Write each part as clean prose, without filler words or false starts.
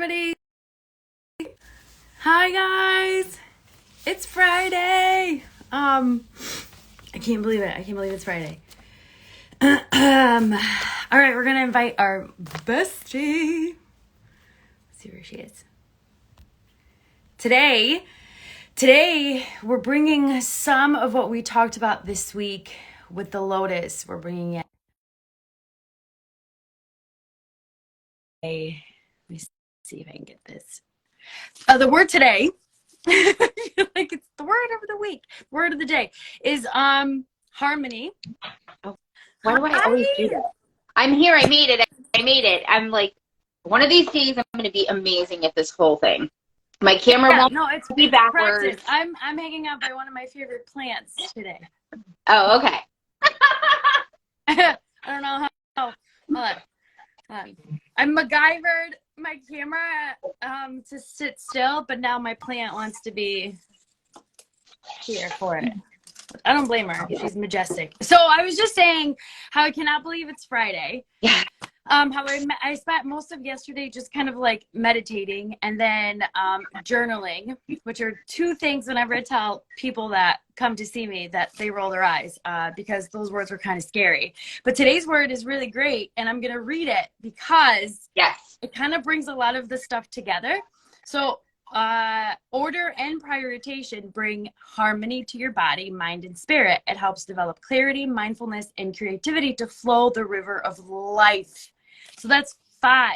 Harmony. Hi guys. It's Friday. I can't believe it. I can't believe it's Friday. All right, we're gonna invite our bestie. Let's see where she is. Today we're bringing some of what we talked about this week with the Lotus. We're bringing it. Let me see if I can get this. The word today, like it's the word of the week, word of the day is harmony. Oh, why do I always do that? I'm here. I made it. I'm like, one of these days I'm going to be amazing at this whole thing. My camera won't be backwards. Practice. I'm hanging out by one of my favorite plants today. Oh, okay. I don't know how. Hold on. I MacGyvered my camera to sit still, but now my plant wants to be here for it. I don't blame her. She's majestic. So I was just saying how I cannot believe it's Friday. Yeah. How I spent most of yesterday just kind of like meditating and then journaling, which are two things whenever I tell people that come to see me that they roll their eyes because those words were kind of scary. But today's word is really great, and I'm going to read it because it kind of brings a lot of the stuff together. So order and prioritization bring harmony to your body, mind, and spirit. It helps develop clarity, mindfulness, and creativity to flow the river of life. So that's 5.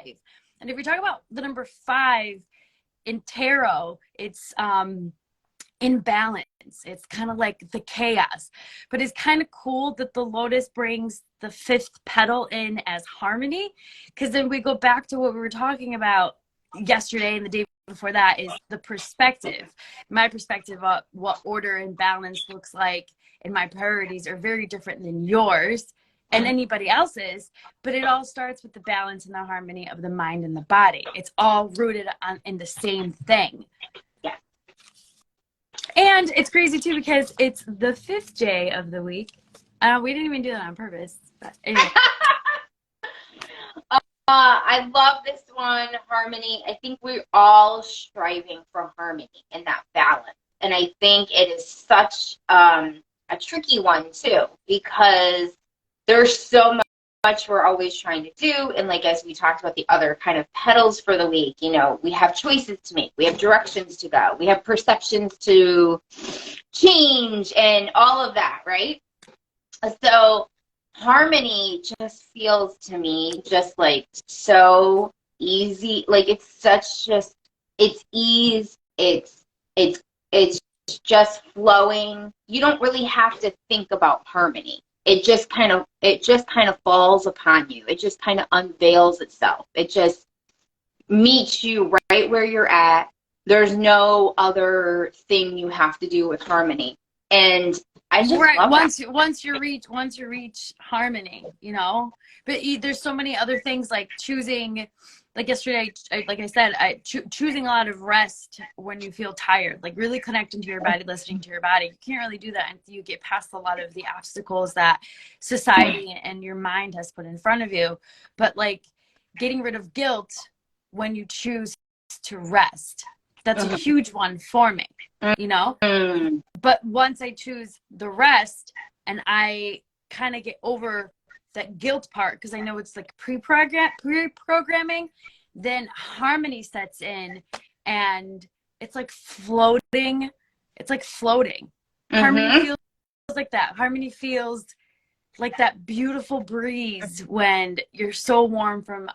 And if we talk about the number 5 in tarot, it's imbalance. It's kind of like the chaos, but it's kind of cool that the Lotus brings the 5th petal in as harmony, because then we go back to what we were talking about yesterday and the day before that is the perspective. My perspective of what order and balance looks like and my priorities are very different than yours and anybody else's, but it all starts with the balance and the harmony of the mind and the body. It's all rooted in the same thing. Yeah. And it's crazy too because it's the 5th day of the week. We didn't even do that on purpose, but anyway. I love this one, harmony. I think we're all striving for harmony and that balance. And I think it is such a tricky one, too, because there's so much we're always trying to do. And like, as we talked about the other kind of petals for the week, you know, we have choices to make. We have directions to go. We have perceptions to change and all of that, right? So harmony just feels to me just like so easy. Like it's such just, it's ease. It's just flowing. You don't really have to think about harmony. It just kind of falls upon you. It just kind of unveils itself. It just meets you right where you're at. There's no other thing you have to do with harmony. And I just love that. Once you reach harmony, you know. But there's so many other things like choosing. Like yesterday, like I said, choosing a lot of rest when you feel tired, like really connecting to your body, listening to your body. You can't really do that until you get past a lot of the obstacles that society and your mind has put in front of you. But like getting rid of guilt when you choose to rest. That's a huge one for me, you know? But once I choose the rest and I kind of get over that guilt part, because I know it's like pre-programming, then harmony sets in and it's like floating. It's like floating. Harmony feels like that. Harmony feels like that beautiful breeze when you're so warm from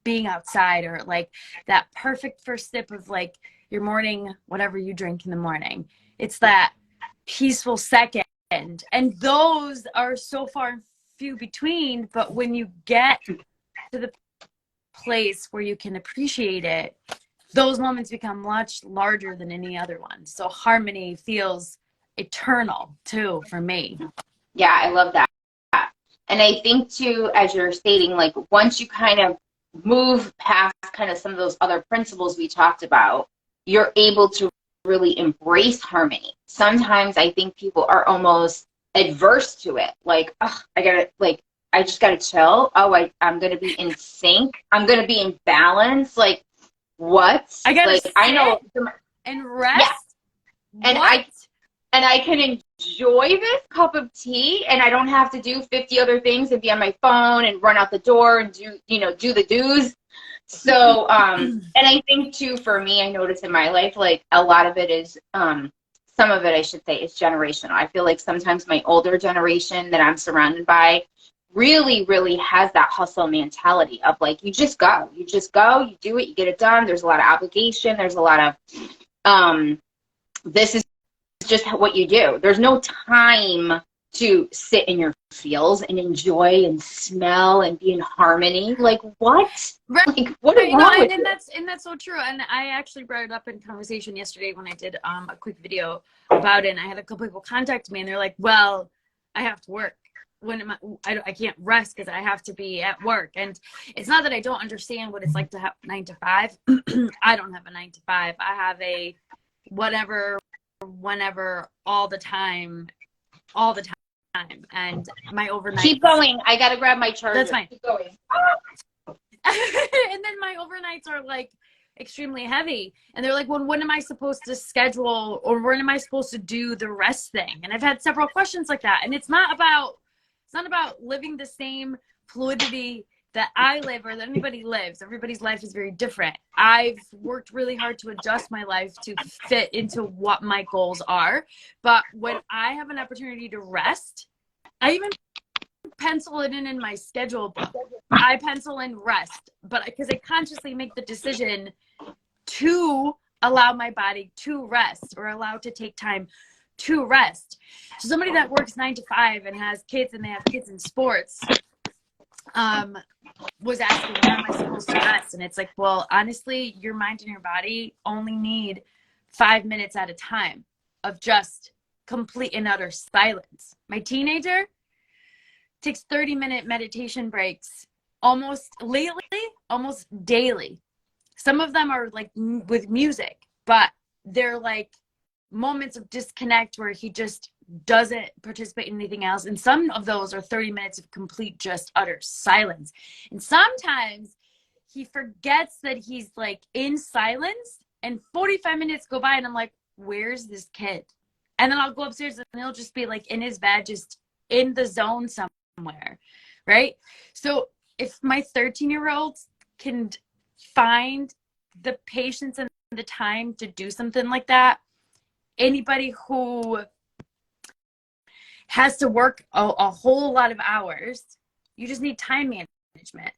being outside, or like that perfect first sip of like your morning, whatever you drink in the morning. It's that peaceful second. And those are so far and few between, but when you get to the place where you can appreciate it, those moments become much larger than any other one. So harmony feels eternal too for me. Yeah, I love that. And I think too, as you're stating, like once you kind of move past kind of some of those other principles we talked about, you're able to really embrace harmony. Sometimes I think people are almost adverse to it. Like, oh, I just gotta chill. Oh, I'm gonna be in sync. I'm gonna be in balance. Like, what? I gotta Like, sit I know. and Yeah. rest. And What? I can enjoy this cup of tea, and I don't have to do 50 other things and be on my phone and run out the door and do the do's. So, and I think too, for me, I notice in my life, like a lot of it is, some of it, I should say, is generational. I feel like sometimes my older generation that I'm surrounded by really, really has that hustle mentality of like, you just go, you do it, you get it done. There's a lot of obligation. There's a lot of, this is just what you do. There's no time to sit in your feels and enjoy and smell and be in harmony. Like, what? Right. Like, what is wrong with you? That's so true. And I actually brought it up in conversation yesterday when I did a quick video about it. And I had a couple people contact me, and they're like, "Well, I have to work. When am I can't rest because I have to be at work." And it's not that I don't understand what it's like to have 9 to 5. I don't have a 9 to 5. I have a whatever, whenever, all the time. And my overnight. Keep going. I gotta grab my charger. That's fine. Keep going. And then my overnights are like extremely heavy, and they're like, "Well, when am I supposed to schedule, or when am I supposed to do the rest thing?" And I've had several questions like that. And it's not about living the same fluidity that I live or that anybody lives. Everybody's life is very different. I've worked really hard to adjust my life to fit into what my goals are. But when I have an opportunity to rest, I even pencil it in my schedule book. I pencil in rest, but because I consciously make the decision to allow my body to rest, or allow to take time to rest. So somebody that works 9 to 5 and has kids, and they have kids in sports, was asking, when am I supposed to rest? And it's like, well, honestly, your mind and your body only need 5 minutes at a time of just complete and utter silence. My teenager takes 30-minute meditation breaks almost daily. Some of them are like with music, but they're like moments of disconnect where he just doesn't participate in anything else. And some of those are 30 minutes of complete, just utter silence. And sometimes he forgets that he's like in silence, and 45 minutes go by, and I'm like, where's this kid? And then I'll go upstairs, and he'll just be like in his bed, just in the zone somewhere, right? So if my 13-year-old can find the patience and the time to do something like that, anybody who has to work a whole lot of hours, you just need time management.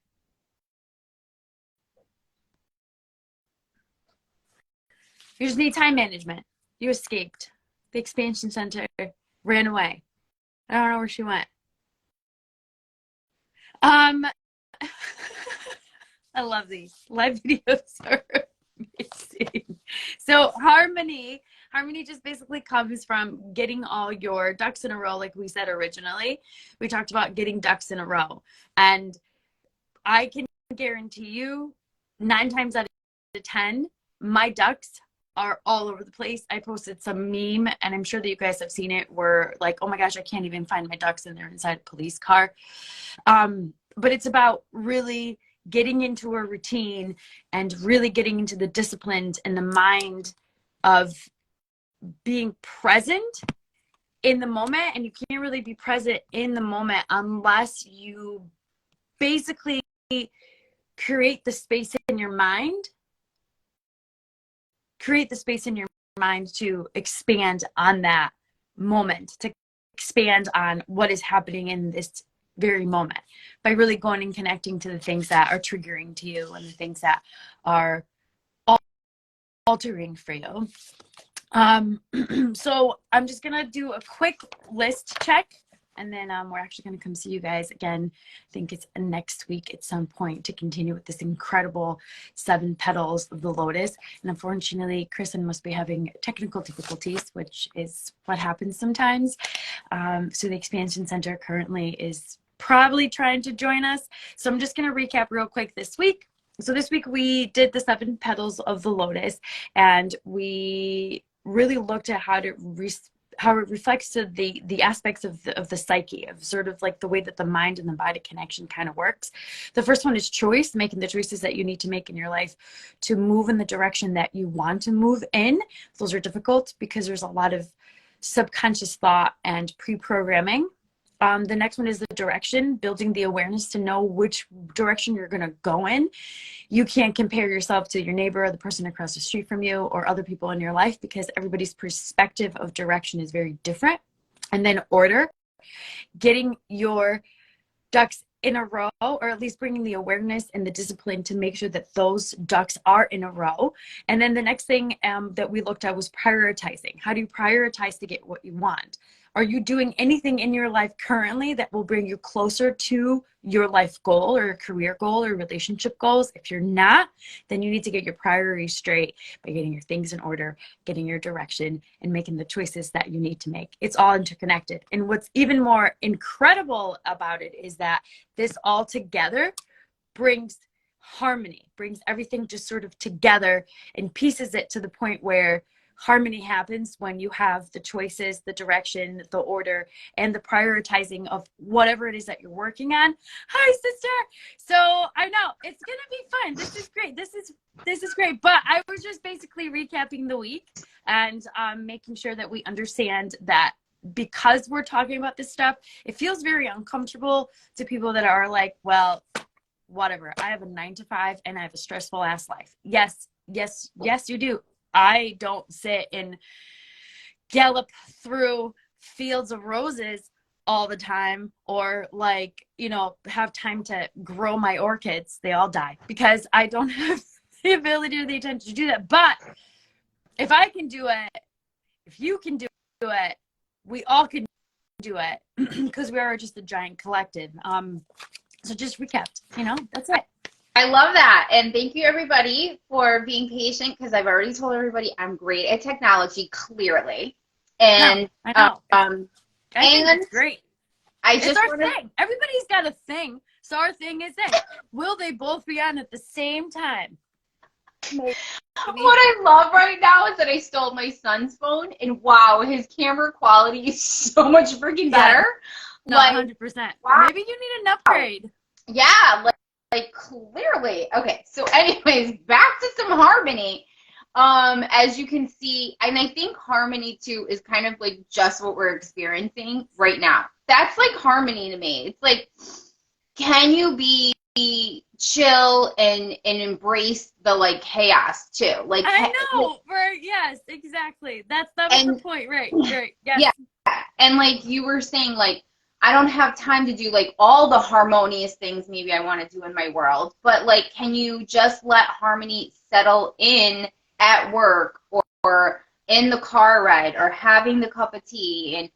You just need time management. You escaped the expansion center, ran away. I don't know where she went. I love these live videos are amazing. So harmony just basically comes from getting all your ducks in a row. Like we said originally, we talked about getting ducks in a row, and I can guarantee you 9 times out of 10 my ducks are all over the place. I posted some meme, and I'm sure that you guys have seen it, where like, oh my gosh, I can't even find my ducks, and they're inside a police car. But it's about really getting into a routine and really getting into the discipline and the mind of being present in the moment. And you can't really be present in the moment unless you basically create the space in your mind to expand on that moment, to expand on what is happening in this very moment, by really going and connecting to the things that are triggering to you and the things that are altering for you. So I'm just gonna do a quick list check, and then we're actually gonna come see you guys again. I think it's next week at some point, to continue with this incredible 7 petals of the lotus. And unfortunately, Kristen must be having technical difficulties, which is what happens sometimes. So the expansion center currently is probably trying to join us. So I'm just gonna recap real quick this week. So this week we did the 7 petals of the lotus, and we really looked at how how it reflects to the aspects of the psyche, of sort of like the way that the mind and the body connection kind of works. The first one is choice, making the choices that you need to make in your life to move in the direction that you want to move in. Those are difficult because there's a lot of subconscious thought and pre-programming. The next one is the direction, building the awareness to know which direction you're going to go in. You can't compare yourself to your neighbor or the person across the street from you or other people in your life, because everybody's perspective of direction is very different. And then order, getting your ducks in a row, or at least bringing the awareness and the discipline to make sure that those ducks are in a row. And then the next thing that we looked at was prioritizing. How do you prioritize to get what you want? Are you doing anything in your life currently that will bring you closer to your life goal or career goal or relationship goals? If you're not, then you need to get your priorities straight by getting your things in order, getting your direction, and making the choices that you need to make. It's all interconnected. And what's even more incredible about it is that this all together brings harmony, brings everything just sort of together and pieces it to the point where harmony happens when you have the choices, the direction, the order, and the prioritizing of whatever it is that you're working on. Hi, sister. So I know it's going to be fun. This is great. This is great. But I was just basically recapping the week and making sure that we understand that because we're talking about this stuff, it feels very uncomfortable to people that are like, well, whatever. I have a 9-to-5 and I have a stressful ass life. Yes, you do. I don't sit and gallop through fields of roses all the time, or like, have time to grow my orchids. They all die because I don't have the ability or the attention to do that. But if I can do it, if you can do it, we all can do it, because we are just a giant collective. So just recapped, that's it. I love that. And thank you, everybody, for being patient, because I've already told everybody I'm great at technology, clearly. And I know. I think and it's great. It's our thing. Everybody's got a thing. So our thing is this. Will they both be on at the same time? Maybe. What I love right now is that I stole my son's phone, and wow, his camera quality is so much freaking better. No, 100%. Wow. Maybe you need an upgrade. Yeah, like clearly. Okay, so anyways, back to some harmony. As you can see, and I think harmony too is kind of like just what we're experiencing right now. That's like harmony to me. It's like, can you be chill and embrace the like chaos too? Like, I know. Yes, exactly. That was the point, right? Yes. Yeah, and like you were saying, like, I don't have time to do like all the harmonious things maybe I want to do in my world, but like, can you just let harmony settle in at work or in the car ride or having the cup of tea, and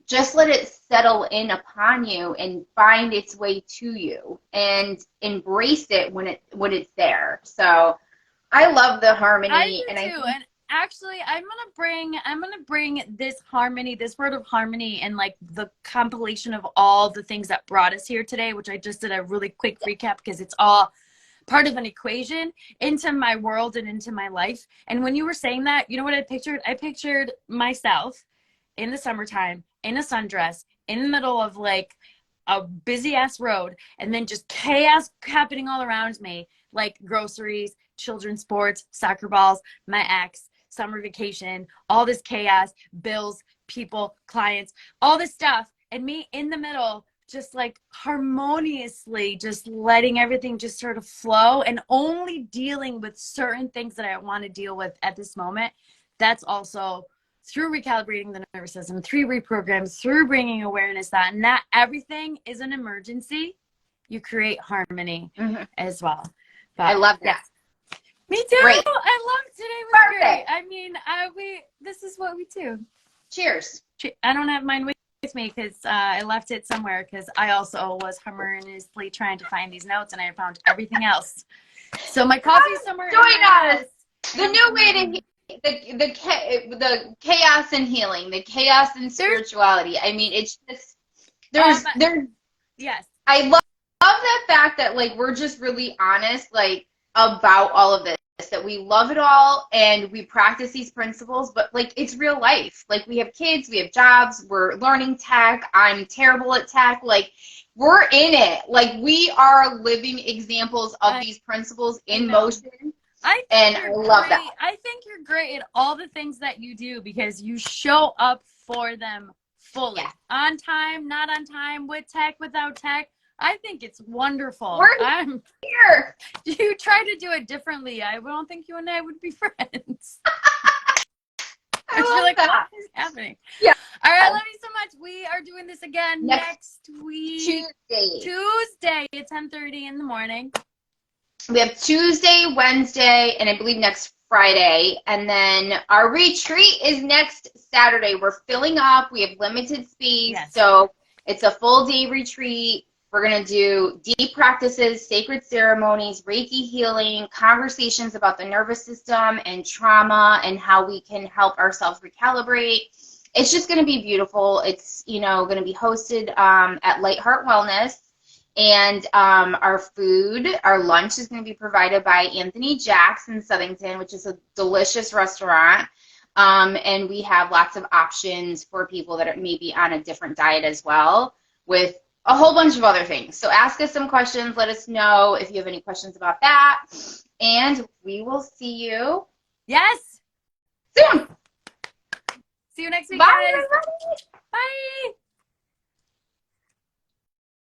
just let it settle in upon you and find its way to you and embrace it when it's there. So I love the harmony. I do too. And actually, I'm gonna bring this harmony, this word of harmony, and like the compilation of all the things that brought us here today, which I just did a really quick recap because it's all part of an equation, into my world and into my life. And when you were saying that, you know what I pictured? I pictured myself in the summertime in a sundress in the middle of like a busy ass road, and then just chaos happening all around me, like groceries, children's sports, soccer balls, my ex, summer vacation, all this chaos, bills, people, clients, all this stuff, and me in the middle, just like harmoniously just letting everything just sort of flow and only dealing with certain things that I want to deal with at this moment. That's also through recalibrating the nervous system, through reprograms, through bringing awareness that not everything is an emergency. You create harmony as well. But, I love that. Yes. Me too. Great. I love today. Was great. I mean, this is what we do. Cheers. I don't have mine with me because I left it somewhere, because I also was harmoniously trying to find these notes and I found everything else. So my coffee's somewhere. Join us. The new way to the chaos and healing, the chaos and spirituality. I mean, it's just there's yes. I love that fact that like we're just really honest like about all of this. that we love it all and we practice these principles, but like it's real life. Like we have kids, we have jobs, we're learning tech. I'm terrible at tech. Like we're in it. Like we are living examples of these principles in motion. I love that. I think you're great at all the things that you do because you show up for them fully. Yeah. On time, not on time, with tech, without tech. I think it's wonderful. I'm here. You try to do it differently. I don't think you and I would be friends. I love like, that. What is happening? Yeah. All right, I love you so much. We are doing this again next week. Tuesday at 10:30 in the morning. We have Tuesday, Wednesday, and I believe next Friday. And then our retreat is next Saturday. We're filling up. We have limited space. Yes. So it's a full day retreat. We're going to do deep practices, sacred ceremonies, Reiki healing, conversations about the nervous system and trauma and how we can help ourselves recalibrate. It's just going to be beautiful. It's, going to be hosted at Light Heart Wellness. And our lunch is going to be provided by Anthony Jacks in Southington, which is a delicious restaurant. And we have lots of options for people that are maybe on a different diet as well, with a whole bunch of other things. So ask us some questions. Let us know if you have any questions about that. And we will see you. Yes. Soon. See you next week, Bye, guys. everybody. Bye.